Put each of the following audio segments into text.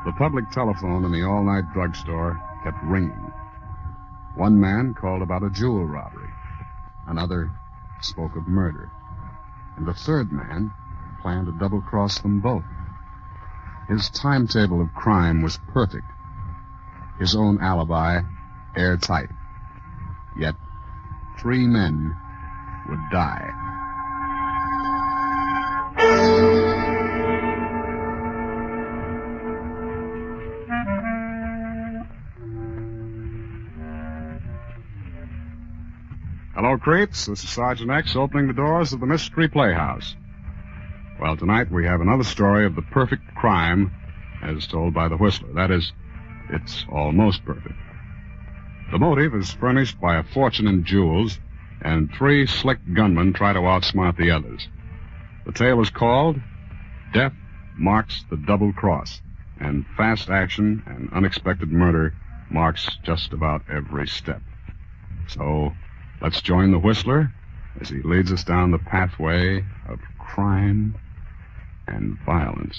The public telephone in the all-night drugstore kept ringing. One man called about a jewel robbery. Another spoke of murder. And the third man planned to double-cross them both. His timetable of crime was perfect. His own alibi airtight. Yet 3 men would die. Hello, creeps. This is Sergeant X opening the doors of the Mystery Playhouse. Well, tonight we have another story of the perfect crime as told by the Whistler. That is, it's almost perfect. The motive is furnished by a fortune in jewels, and 3 slick gunmen try to outsmart the others. The tale is called Death Marks the Double Cross, and fast action and unexpected murder marks just about every step. So, let's join the Whistler as he leads us down the pathway of crime and violence.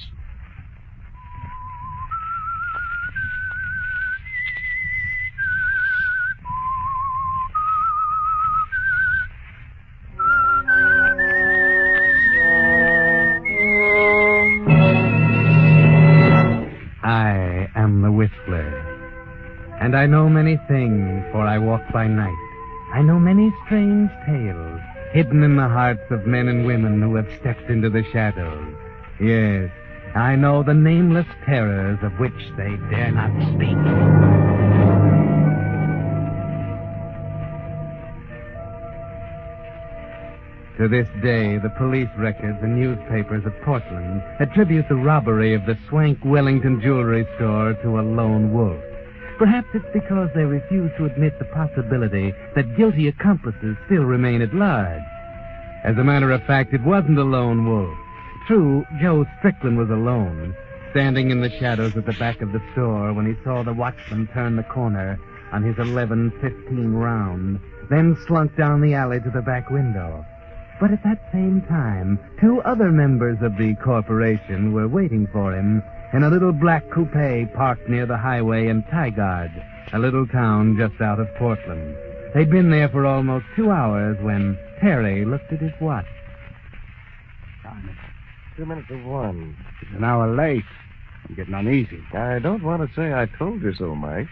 I am the Whistler, and I know many things, for I walk by night. I know many strange tales hidden in the hearts of men and women who have stepped into the shadows. Yes, I know the nameless terrors of which they dare not speak. To this day, the police records and newspapers of Portland attribute the robbery of the swank Wellington jewelry store to a lone wolf. Perhaps it's because they refuse to admit the possibility that guilty accomplices still remain at large. As a matter of fact, it wasn't a lone wolf. True, Joe Strickland was alone, standing in the shadows at the back of the store when he saw the watchman turn the corner on his 11:15 round, then slunk down the alley to the back window. But at that same time, 2 other members of the corporation were waiting for him in a little black coupe parked near the highway in Tigard, a little town just out of Portland. They'd been there for almost 2 hours when Terry looked at his watch. Darn it. 2 minutes of 1. It's an hour late. I'm getting uneasy. I don't want to say I told you so, Mike.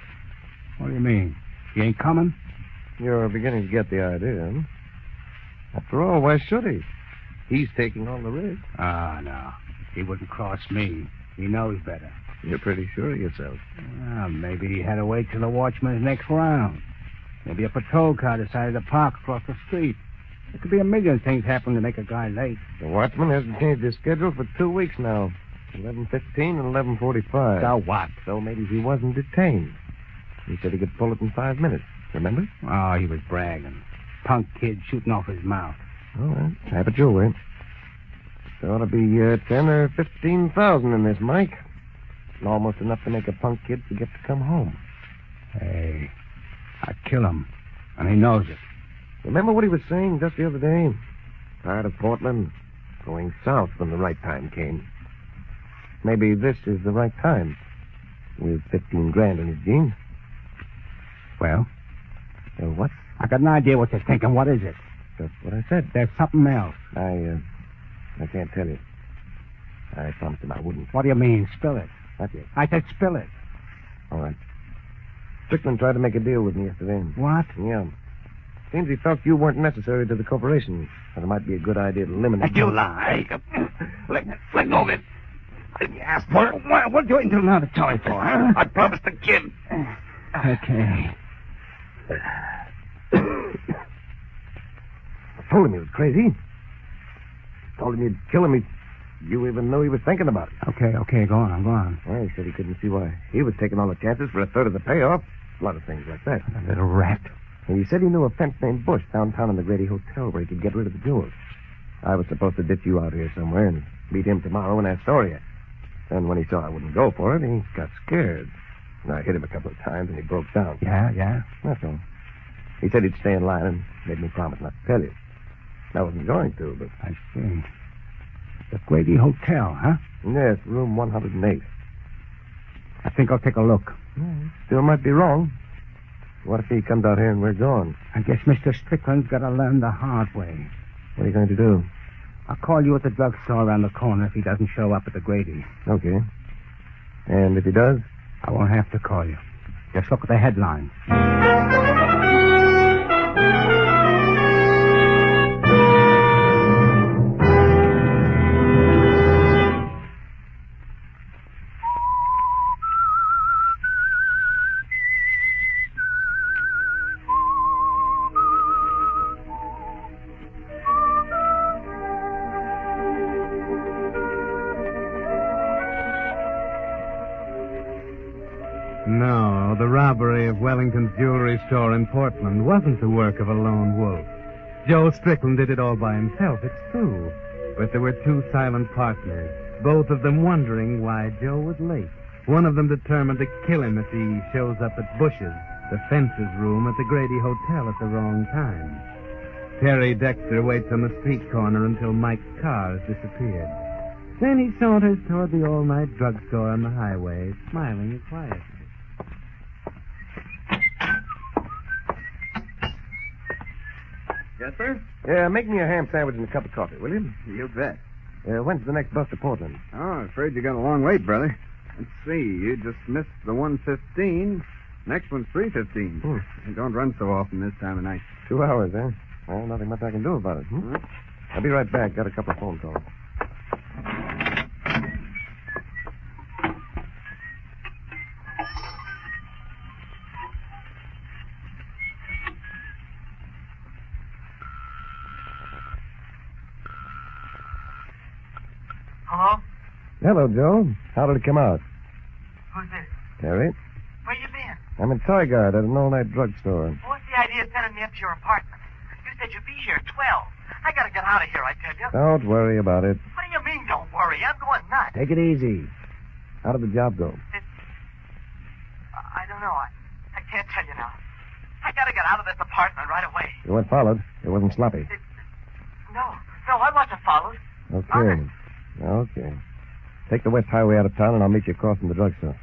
What do you mean? He ain't coming? You're beginning to get the idea. After all, why should he? He's taking all the risk. Ah, no. He wouldn't cross me. He knows better. You're pretty sure of yourself. Well, maybe he had to wait till the watchman's next round. Maybe a patrol car decided to park across the street. There could be a million things happening to make a guy late. The watchman hasn't changed his schedule for 2 weeks now. 11:15 and 11:45. So what? So maybe he wasn't detained. He said he could pull it in 5 minutes. Remember? Oh, he was bragging. Punk kid shooting off his mouth. All right. Have it your way. There ought to be 10 or 15,000 in this, Mike. Almost enough to make a punk kid forget to come home. Hey, I'd kill him, and he knows it. Remember what he was saying just the other day? Tired of Portland, going south when the right time came. Maybe this is the right time, with 15 grand in his jeans. Well? What? I got an idea what you're thinking. What is it? Just what I said. There's something else. I can't tell you. I promised him I wouldn't. What do you mean? Spill it. That's it. I said spill it. All right. Strickland tried to make a deal with me yesterday. What? Yeah. Seems he felt you weren't necessary to the corporation, and it might be a good idea to eliminate You lie. Let go of it. You asked for it. What are you waiting till now to tell me for, huh? I promised the kid. Okay. I told him he was crazy. Told him you'd kill him. You even knew he was thinking about it. Okay, go on. Well, he said he couldn't see why he was taking all the chances for a third of the payoff. A lot of things like that. A little rat. And he said he knew a fence named Bush downtown in the Grady Hotel where he could get rid of the jewels. I was supposed to ditch you out here somewhere and meet him tomorrow in Astoria. Then when he saw I wouldn't go for it, he got scared. And I hit him a couple of times and he broke down. Yeah? That's all. He said he'd stay in line and made me promise not to tell you. I wasn't going to, but... I see. The Grady Hotel, huh? Yes, room 108. I think I'll take a look. Still might be wrong. What if he comes out here and we're gone? I guess Mr. Strickland's got to learn the hard way. What are you going to do? I'll call you at the drugstore around the corner if he doesn't show up at the Grady. Okay. And if he does? I won't have to call you. Just look at the headline. No, the robbery of Wellington's jewelry store in Portland wasn't the work of a lone wolf. Joe Strickland did it all by himself, it's true. But there were two silent partners, both of them wondering why Joe was late. One of them determined to kill him if he shows up at Bush's, the fencer's room at the Grady Hotel at the wrong time. Terry Dexter waits on the street corner until Mike's car has disappeared. Then he saunters toward the all-night drugstore on the highway, smiling and quiet. Yes, sir? Yeah, make me a ham sandwich and a cup of coffee, will you? You bet. When's the next bus to Portland? Oh, I'm afraid you got a long wait, brother. Let's see. You just missed the 1:15. Next one's 3:15. It don't run so often this time of night. 2 hours, eh? Well, nothing much I can do about it. I'll be right back. Got a couple of phone calls. Hello? Hello, Joe. How did it come out? Who's this? Terry? Where you been? I'm in Toy Guard at an all-night drugstore. What's the idea of sending me up to your apartment? You said you'd be here at 12. I gotta get out of here, I tell you. Don't worry about it. What do you mean, don't worry? I'm going nuts. Take it easy. How did the job go? I don't know. I can't tell you now. I gotta get out of this apartment right away. You weren't followed. It wasn't sloppy. No, I wasn't followed. Okay. Okay. Take the West Highway out of town, and I'll meet you across from the drugstore.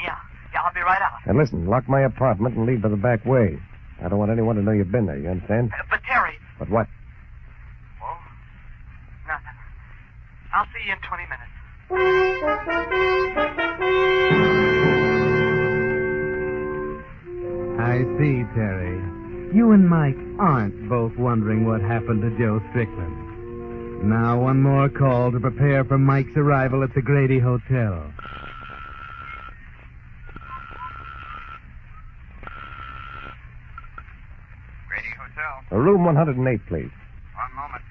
Yeah, I'll be right out. And listen, lock my apartment and leave by the back way. I don't want anyone to know you've been there, you understand? But Terry... But what? Oh, nothing. I'll see you in 20 minutes. I see, Terry. You and Mike aren't both wondering what happened to Joe Strickland. Now one more call to prepare for Mike's arrival at the Grady Hotel. Grady Hotel. Room 108, please. One moment.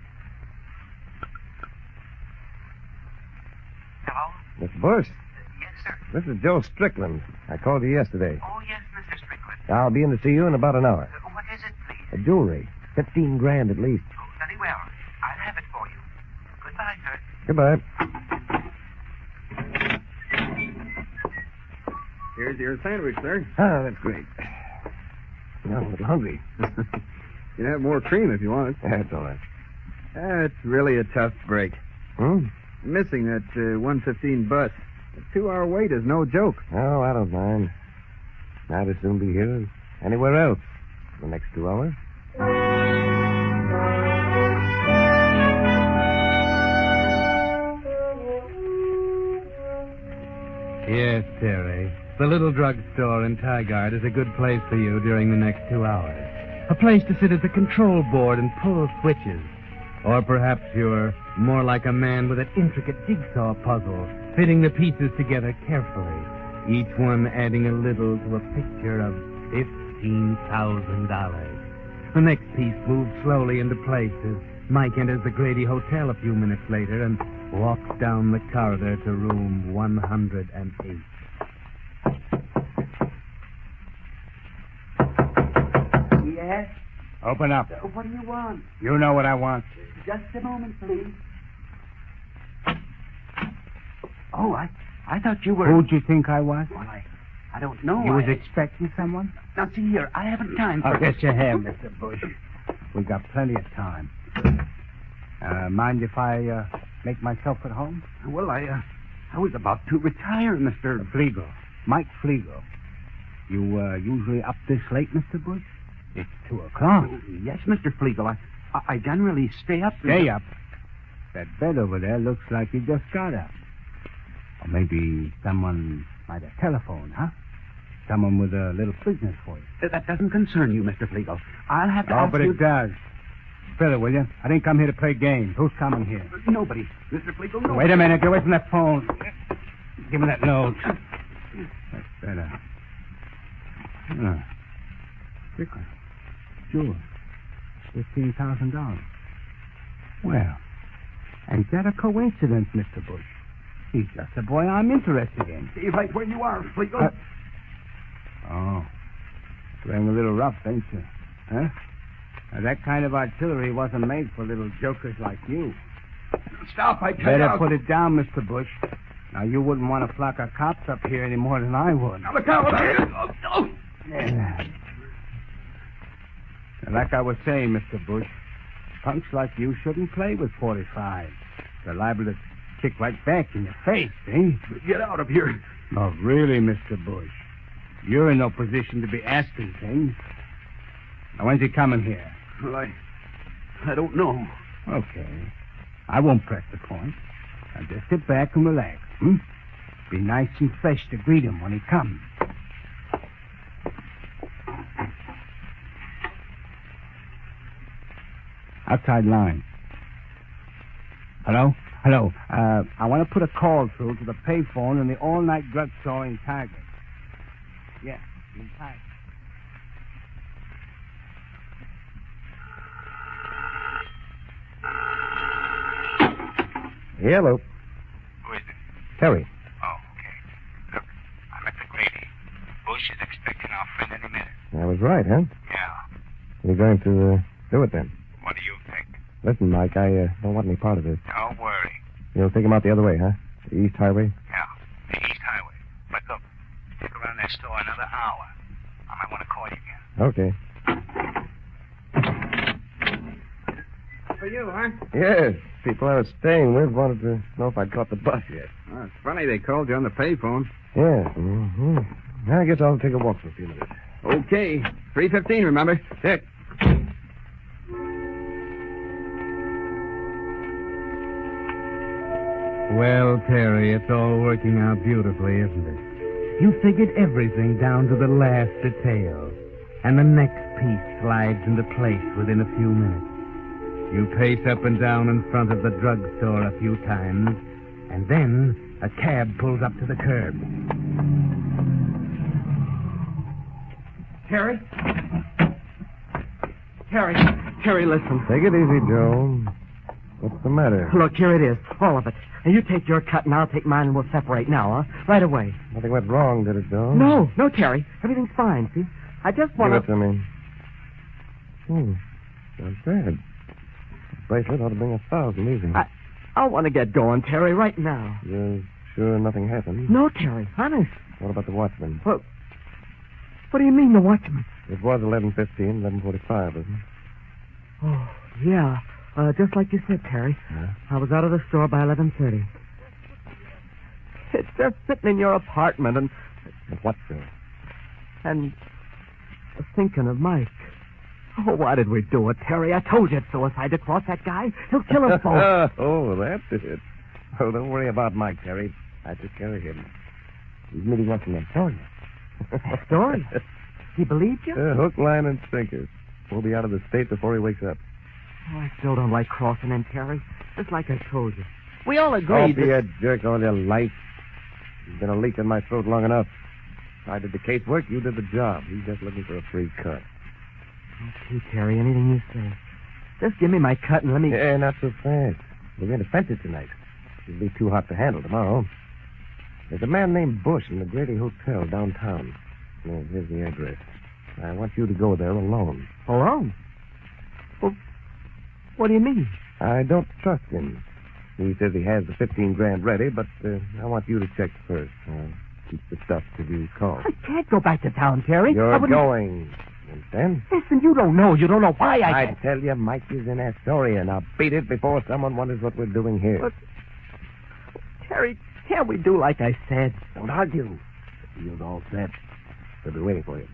Hello? Miss Bush, Yes, sir. this is Joe Strickland. I called you yesterday. Oh, yes, Mr. Strickland. I'll be in to see you in about an hour. What is it, please? Jewelry. 15 grand at least. Oh, very well. I'll have it for you. Goodbye, sir. Goodbye. Here's your sandwich, sir. Ah, that's great. I'm a little hungry. You can have more cream if you want it. That's all right. It's really a tough break. Missing that 1:15 bus. A 2-hour wait is no joke. Oh, I don't mind. I'd as soon be here as anywhere else for the next 2 hours. Yes, Terry. The little drugstore in Tigard is a good place for you during the next 2 hours. A place to sit at the control board and pull switches. Or perhaps you're more like a man with an intricate jigsaw puzzle, fitting the pieces together carefully, each one adding a little to a picture of $15,000. The next piece moves slowly into place as Mike enters the Grady Hotel a few minutes later and walks down the corridor to room 108. Yes? Open up. What do you want? You know what I want. Just a moment, please. Oh, I thought you were... Who'd you think I was? Well, I don't know. You was expecting someone? Now, see here, I haven't time for... I guess you have, Mr. Bush. We've got plenty of time. Mind if I make myself at home? Well, I was about to retire, Mr. Fleagle. Mike Flegel. You usually up this late, Mr. Bush? It's 2 o'clock. Yes, Mr. Flegel. I generally stay up. Stay up. That bed over there looks like you just got up. Or maybe someone might have telephoned, huh? Someone with a little business for you. That doesn't concern you, Mr. Flegel. I'll have to ask but you... it does. Fill it, will you? I didn't come here to play games. Who's coming here? Nobody. Mr. Flegel, nobody. Wait a minute. Get away from that phone. Give me that note. That's better. Quickly. Sure. $15,000. Well, ain't that a coincidence, Mr. Bush? He's just a boy I'm interested in. Stay right where you are, Flegel. Playing a little rough, ain't you? Huh? Now, that kind of artillery wasn't made for little jokers like you. Stop, I tell you. Better put it down, Mr. Bush. Now, you wouldn't want a flock of cops up here any more than I would. Now, look out. Oh. Yeah. Now, like I was saying, Mr. Bush, punks like you shouldn't play with 45. They're liable to kick right back in your face, eh? Get out of here. No, really, Mr. Bush. You're in no position to be asking things. Now, when's he coming here? Well, I don't know. Okay. I won't press the point. Now, just sit back and relax, Be nice and fresh to greet him when he comes. Outside line. Hello? Hello. I want to put a call through to the payphone in the all-night drugstore in Target. Yes, in Target. Hello. Who is it? Terry. Oh, okay. Look, I'm at the Grady. Bush is expecting our friend any minute. I was right, huh? Yeah. You're going to do it then? What do you think? Listen, Mike, I don't want any part of this. Don't worry. You'll take him out the other way, huh? The East Highway? Yeah, the East Highway. But look, stick around that store another hour. I might want to call you again. Okay. For you, huh? Yes. People I was staying with wanted to know if I'd caught the bus yet. Oh, it's funny they called you on the payphone. Yeah. Mm-hmm. I guess I'll take a walk for a few minutes. Okay. 3:15, remember? Check. Well, Terry, it's all working out beautifully, isn't it? You figured everything down to the last detail. And the next piece slides into place within a few minutes. You pace up and down in front of the drugstore a few times, and then a cab pulls up to the curb. Terry? Terry, listen. Take it easy, Joe. What's the matter? Look, here it is. All of it. Now, you take your cut and I'll take mine and we'll separate now, huh? Right away. Nothing went wrong, did it, Joe? No, Terry. Everything's fine, see? I just want Give it to me. Not bad. Bracelet ought to bring 1,000 easy. I want to get going, Terry, right now. You're sure nothing happened? No, Terry, honest. What about the watchman? What do you mean, the watchman? It was 11:15, 11:45, isn't it? Oh, yeah. Just like you said, Terry. Yeah? I was out of the store by 11:30. It's just sitting in your apartment and What, sir? thinking of Mike. Oh, why did we do it, Terry? I told you it's suicide to cross that guy. He'll kill us both. Oh, that's it. Oh, don't worry about Mike, Terry. I took care of him. He's meeting us in Astoria. Astoria? He believed you? Hook, line, and sinker. We'll be out of the state before he wakes up. Oh, I still don't like crossing him, Terry. Just like I told you. We all Don't agreed be a jerk all your life. You've been a leak in my throat long enough. I did the casework, you did the job. He's just looking for a free cut. Okay, Terry, anything you say. Just give me my cut and let me... Yeah, not so fast. We're going to fence it tonight. It'll be too hot to handle tomorrow. There's a man named Bush in the Grady Hotel downtown. Here's the address. I want you to go there alone. Alone? Well, what do you mean? I don't trust him. He says he has the 15 grand ready, but I want you to check first. Keep the stuff till you call. I can't go back to town, Terry. You're going. Understand? Listen, you don't know. You don't know why I I can't. tell you, Mike is in Astoria. Now beat it before someone wonders what we're doing here. But, Terry, can't we do like I said? Don't argue. You're all set. They'll be waiting for you.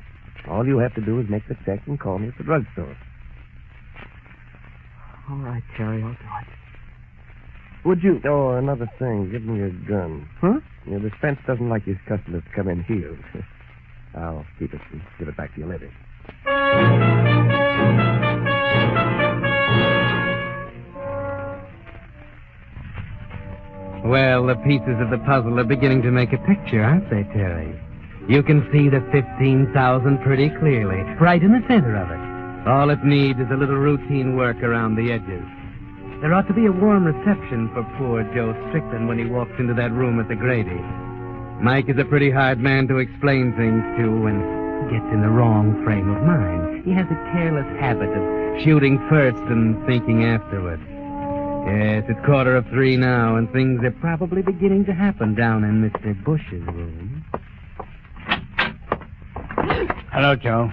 All you have to do is make the check and call me at the drugstore. All right, Terry, I'll do it. Would you... Oh, another thing. Give me your gun. Huh? The fence doesn't like his customers to come in here. I'll keep it and give it back to you later. Well, the pieces of the puzzle are beginning to make a picture, aren't they, Terry? You can see the 15,000 pretty clearly, right in the center of it. All it needs is a little routine work around the edges. There ought to be a warm reception for poor Joe Strickland when he walks into that room at the Grady. Mike is a pretty hard man to explain things to when he gets in the wrong frame of mind. He has a careless habit of shooting first and thinking afterward. Yes, it's 2:45 now, and things are probably beginning to happen down in Mr. Bush's room. Hello, Joe.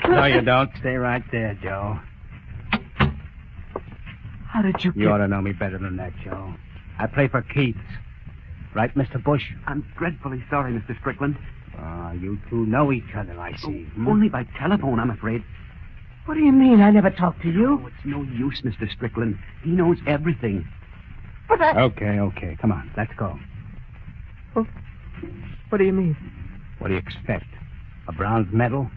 No, you don't. Stay right there, Joe. How did you You ought to know me better than that, Joe. I play for Keats. Right, Mr. Bush? I'm dreadfully sorry, Mr. Strickland. You two know each other, I see. Only by telephone, I'm afraid. What do you mean? I never talked to you. Oh, it's no use, Mr. Strickland. He knows everything. But I... Okay. Come on, let's go. Oh, what do you mean? What do you expect? A bronze medal?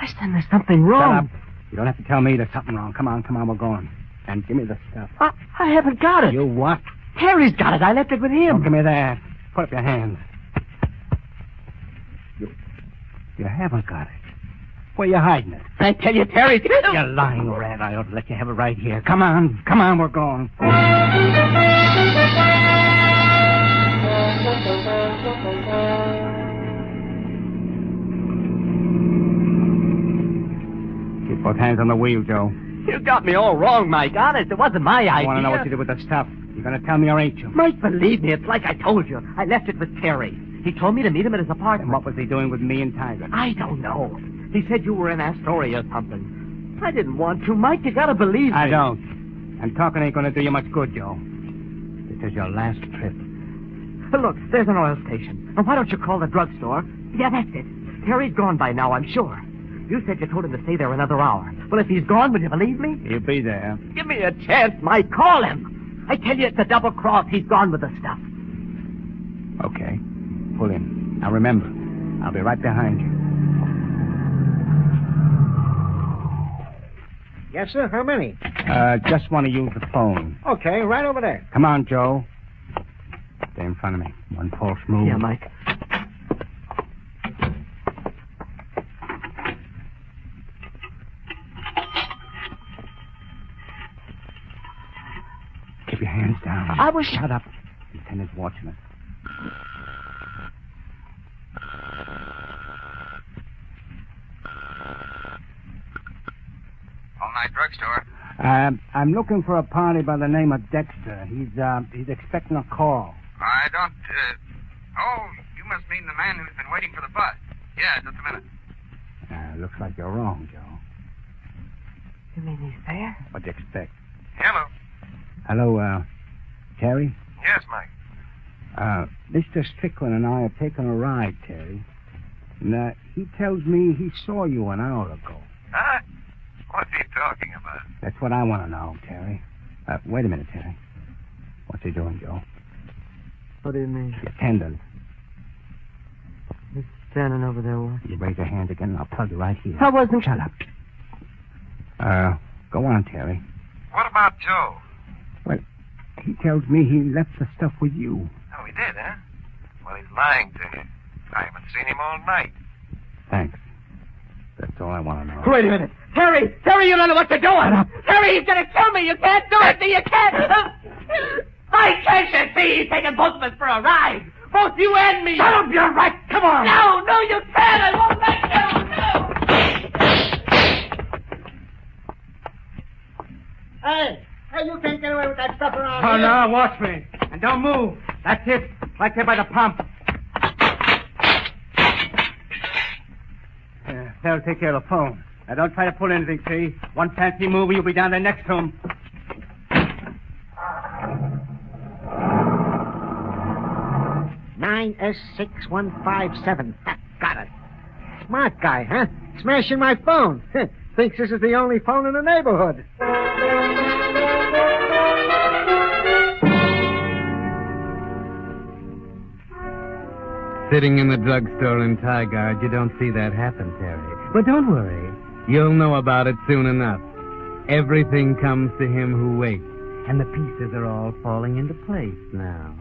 Listen, there's something wrong. Shut up. You don't have to tell me there's something wrong. Come on, we're going. And give me the stuff. I haven't got it. You what? Terry's got it. I left it with him. Don't give me that. Put up your hands. You haven't got it. Where you hiding it? I tell you, Terry... You lying rat. I ought to let you have it right here. Come on, we're going. Keep both hands on the wheel, Joe. You got me all wrong, Mike. Honest, it wasn't my idea. I want to know what you did with the stuff. You going to tell me or ain't you? Mike, believe me, it's like I told you. I left it with Terry. He told me to meet him at his apartment. And what was he doing with me and Tiger? I don't know. He said you were in Astoria or something. I didn't want to, Mike. You gotta believe me. I don't. And talking ain't going to do you much good, Joe. This is your last trip. Look, there's an oil station. Now, why don't you call the drugstore? Yeah, that's it. Terry's gone by now, I'm sure. You said you told him to stay there another hour. Well, if he's gone, will you believe me? He'll be there. Give me a chance, Mike. Call him. I tell you, it's a double cross. He's gone with the stuff. Okay. Pull in. Now, remember, I'll be right behind you. Yes, sir. How many? Just want to use the phone. Okay, right over there. Come on, Joe. Stay in front of me. One false move. Yeah, Mike. Keep your hands down. I was... Shut up. Lieutenant's watching us. All-night drugstore. I'm looking for a party by the name of Dexter. He's expecting a call. I don't, Oh, you must mean the man who's been waiting for the bus. Yeah, just a minute. Looks like you're wrong, Joe. You mean he's there? What'd you expect? Hello. Hello, Terry? Yes, Mike. Mr. Strickland and I have taken a ride, Terry. And, he tells me he saw you an hour ago. Huh? What's he talking about? That's what I want to know, Terry. Wait a minute, Terry. What's he doing, Joe? What do you mean? The attendant. He's standing over there watching. You raise your hand again, and I'll plug you right here. I wasn't... Shut up. Go on, Terry. What about Joe? Well, he tells me he left the stuff with you. Oh, he did, huh? Well, he's lying to you. I haven't seen him all night. Thanks. That's all I want to know. Wait a minute. Terry, you don't know what you're doing. Terry, he's going to kill me. You can't do it. You can't. Why can't you see he's taking both of us for a ride? Both you and me. Shut up, you're right. Come on. No, you can't. I won't let you. Hey, you can't get away with that stuff around Oh, here. no, watch me. And don't move. That's it. Right there by the pump. They'll take care of the phone. Now, don't try to pull anything, see? One fancy move, you'll be down there next to him. Now, 9S6157. Got it. Smart guy, huh? Smashing my phone. Thinks this is the only phone in the neighborhood. Sitting in the drugstore in Tigard, you don't see that happen, Terry. But don't worry. You'll know about it soon enough. Everything comes to him who waits, and the pieces are all falling into place now.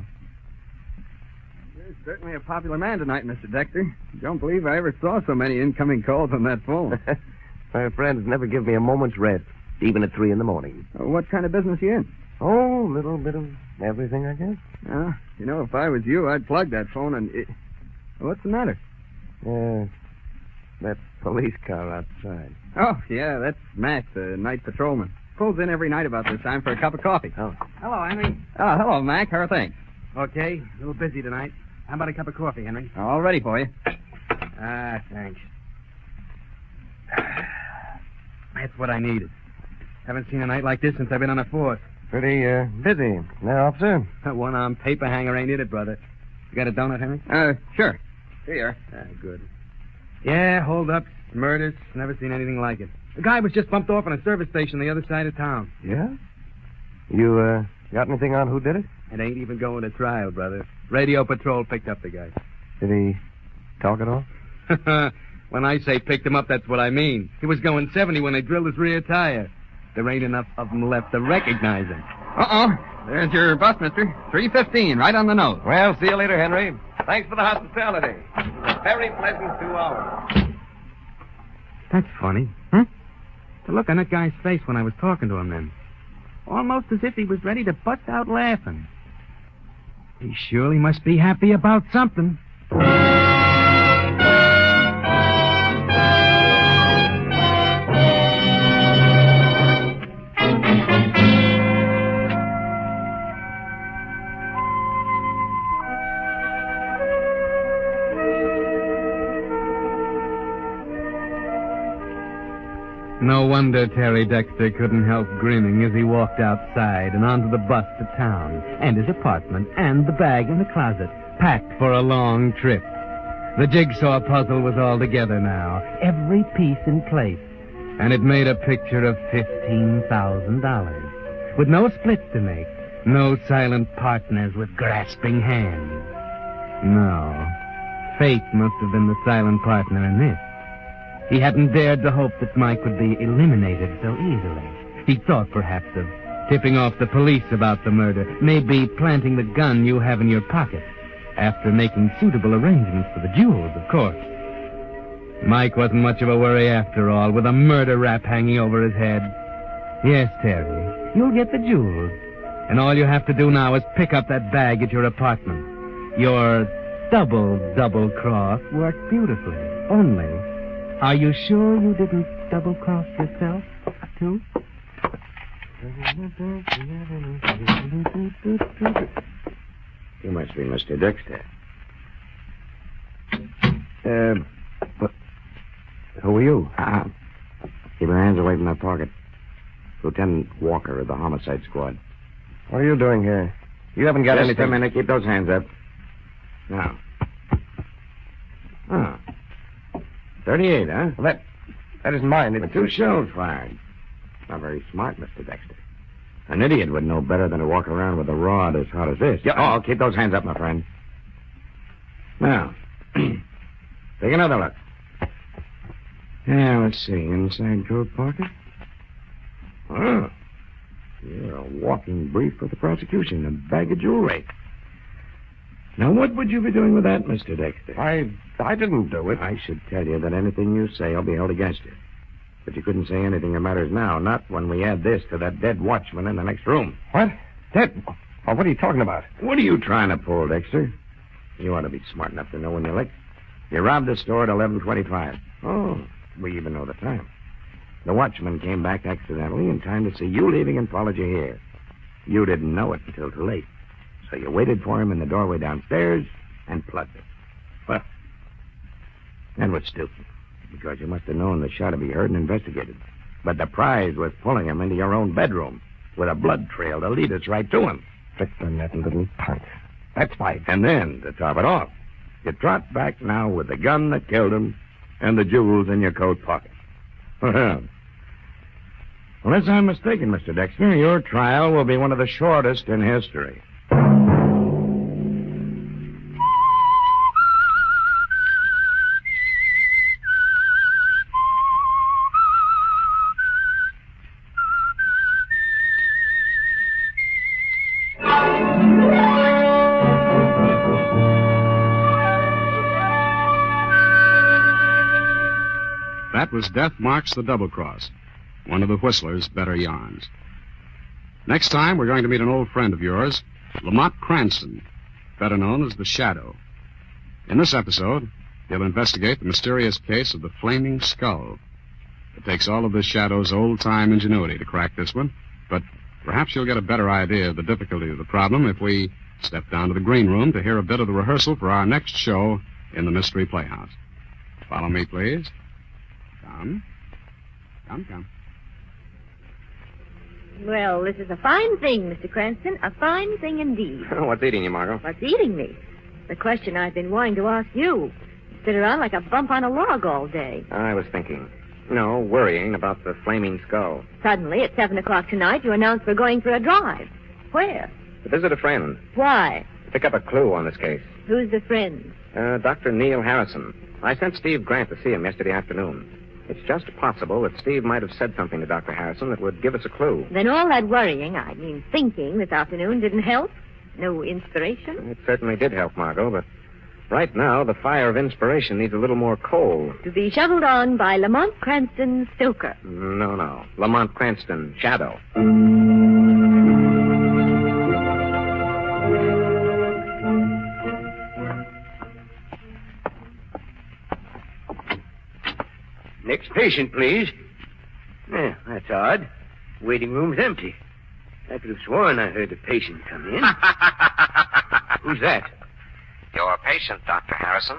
You're certainly a popular man tonight, Mr. Dexter. Don't believe I ever saw so many incoming calls on that phone. My friends never give me a moment's rest, even at 3 in the morning. What kind of business you in? Oh, a little bit of everything, I guess. If I was you, I'd plug that phone and... What's the matter? That police car outside. Oh, yeah, that's Max, the night patrolman. Pulls in every night about this time for a cup of coffee. Oh. Hello, Henry. Oh, hello, Mac. How are things? Okay, a little busy tonight. How about a cup of coffee, Henry? All ready for you. Thanks. That's what I needed. Haven't seen a night like this since I've been on the force. Pretty, busy. Now, officer? That one-armed paper hanger ain't it, brother. You got a donut, Henry? Sure. Here you are. Good. Yeah, hold-ups, murders. Never seen anything like it. The guy was just bumped off on a service station the other side of town. Yeah? You, got anything on who did it? It ain't even going to trial, brother. Radio patrol picked up the guy. Did he talk at all? When I say picked him up, that's what I mean. He was going 70 when they drilled his rear tire. There ain't enough of them left to recognize him. Uh-oh. There's your bus, mister. 3:15, right on the nose. Well, see you later, Henry. Thanks for the hospitality. Very pleasant 2 hours. That's funny. The look on that guy's face when I was talking to him then. Almost as if he was ready to bust out laughing. He surely must be happy about something. No wonder Terry Dexter couldn't help grinning as he walked outside and onto the bus to town, and his apartment, and the bag in the closet, packed for a long trip. The jigsaw puzzle was all together now, every piece in place, and it made a picture of $15,000, with no splits to make, no silent partners with grasping hands. No, fate must have been the silent partner in this. He hadn't dared to hope that Mike would be eliminated so easily. He thought perhaps of tipping off the police about the murder, maybe planting the gun you have in your pocket, after making suitable arrangements for the jewels, of course. Mike wasn't much of a worry after all, with a murder rap hanging over his head. Yes, Terry, you'll get the jewels, and all you have to do now is pick up that bag at your apartment. Your double cross worked beautifully, only... Are you sure you didn't double-cross yourself, too? You must be Mr. Dexter. But who are you? Keep your hands away from that pocket. Lieutenant Walker of the Homicide Squad. What are you doing here? You haven't got Just anything... a minute. Keep those hands up. Now. 38, huh? Well, that isn't mine. But 2 shells fired. Not very smart, Mr. Dexter. An idiot would know better than to walk around with a rod as hot as this. Yeah. Keep those hands up, my friend. Now, take another look. Yeah, let's see. Inside coat pocket. Oh, you're a walking brief for the prosecution. A bag of jewelry. Now, what would you be doing with that, Mr. Dexter? I didn't do it. I should tell you that anything you say will be held against you. But you couldn't say anything that matters now, not when we add this to that dead watchman in the next room. What? Dead? Oh, what are you talking about? What are you trying to pull, Dexter? You ought to be smart enough to know when you're licked. You robbed the store at 11:25. Oh, we even know the time. The watchman came back accidentally in time to see you leaving and followed you here. You didn't know it until too late. So you waited for him in the doorway downstairs and plugged it. Well, that was stupid, because you must have known the shot would be heard and investigated. But the prize was pulling him into your own bedroom with a blood trail to lead us right to him. Victor, that little punk. That's fine. And then, to top it off, you trot back now with the gun that killed him and the jewels in your coat pocket. Unless I'm mistaken, Mr. Dexter, your trial will be one of the shortest in history. That was Death Marks the Double Cross, one of the Whistler's better yarns. Next time, we're going to meet an old friend of yours, Lamont Cranston, better known as the Shadow. In this episode, he'll investigate the mysterious case of the Flaming Skull. It takes all of the Shadow's old-time ingenuity to crack this one, but perhaps you'll get a better idea of the difficulty of the problem if we step down to the green room to hear a bit of the rehearsal for our next show in the Mystery Playhouse. Follow me, please. Come. Come. Well, this is a fine thing, Mr. Cranston. A fine thing indeed. What's eating you, Margot? What's eating me? The question I've been wanting to ask you. You sit around like a bump on a log all day. I was thinking. No, worrying about the Flaming Skull. Suddenly, at 7 o'clock tonight, you announce we're going for a drive. Where? To visit a friend. Why? To pick up a clue on this case. Who's the friend? Dr. Neil Harrison. I sent Steve Grant to see him yesterday afternoon. It's just possible that Steve might have said something to Dr. Harrison that would give us a clue. Then all that worrying, thinking this afternoon didn't help? No inspiration? It certainly did help, Margot, but right now the fire of inspiration needs a little more coal. To be shoveled on by Lamont Cranston, stoker. No. Lamont Cranston, Shadow. Next patient, please. Yeah, that's odd. Waiting room's empty. I could have sworn I heard a patient come in. Who's that? Your patient, Dr. Harrison.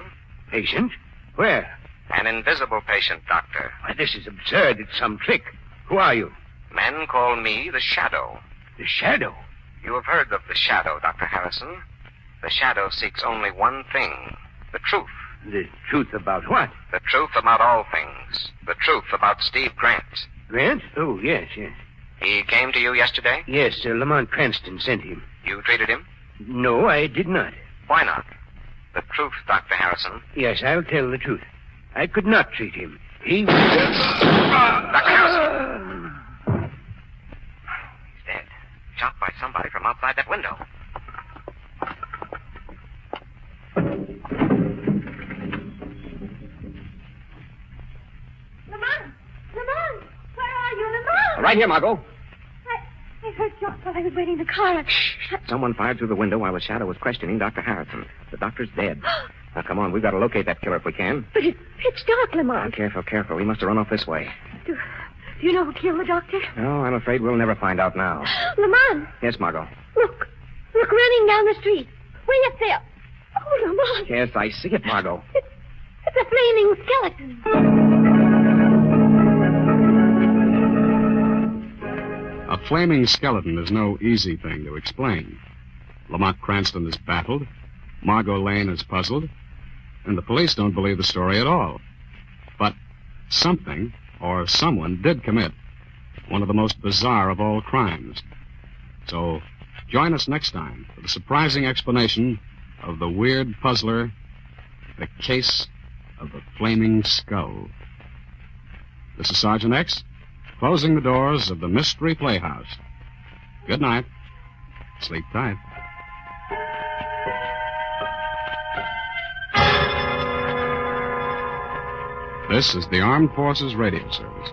Patient? Where? An invisible patient, Doctor. Why, this is absurd. It's some trick. Who are you? Men call me the Shadow. The Shadow? You have heard of the Shadow, Dr. Harrison. The Shadow seeks only one thing, the truth. The truth about what? The truth about all things. The truth about Steve Grant. Grant? Oh, yes. He came to you yesterday? Yes, Lamont Cranston sent him. You treated him? No, I did not. Why not? The truth, Dr. Harrison. Yes, I'll tell the truth. I could not treat him. He was... Dr. Harrison! He's dead. Shot by somebody from outside that window. Lamont! Where are you, Lamont? Right here, Margot. I heard shots while I was waiting in the car. Someone fired through the window while the Shadow was questioning Dr. Harrison. The doctor's dead. Now, come on. We've got to locate that killer if we can. But it's pitch dark, Lamont. Careful. He must have run off this way. Do you know who killed the doctor? No, I'm afraid we'll never find out now. Lamont! Yes, Margot. Look, running down the street. Way up there. Oh, Lamont. Yes, I see it, Margot. It's a flaming skeleton. A flaming skeleton is no easy thing to explain. Lamont Cranston is baffled, Margot Lane is puzzled, and the police don't believe the story at all. But something or someone did commit one of the most bizarre of all crimes. So join us next time for the surprising explanation of the weird puzzler, the case of the Flaming Skull. This is Sergeant X, closing the doors of the Mystery Playhouse. Good night. Sleep tight. This is the Armed Forces Radio Service.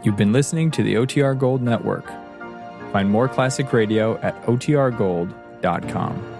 You've been listening to the OTR Gold Network. Find more classic radio at otrgold.com.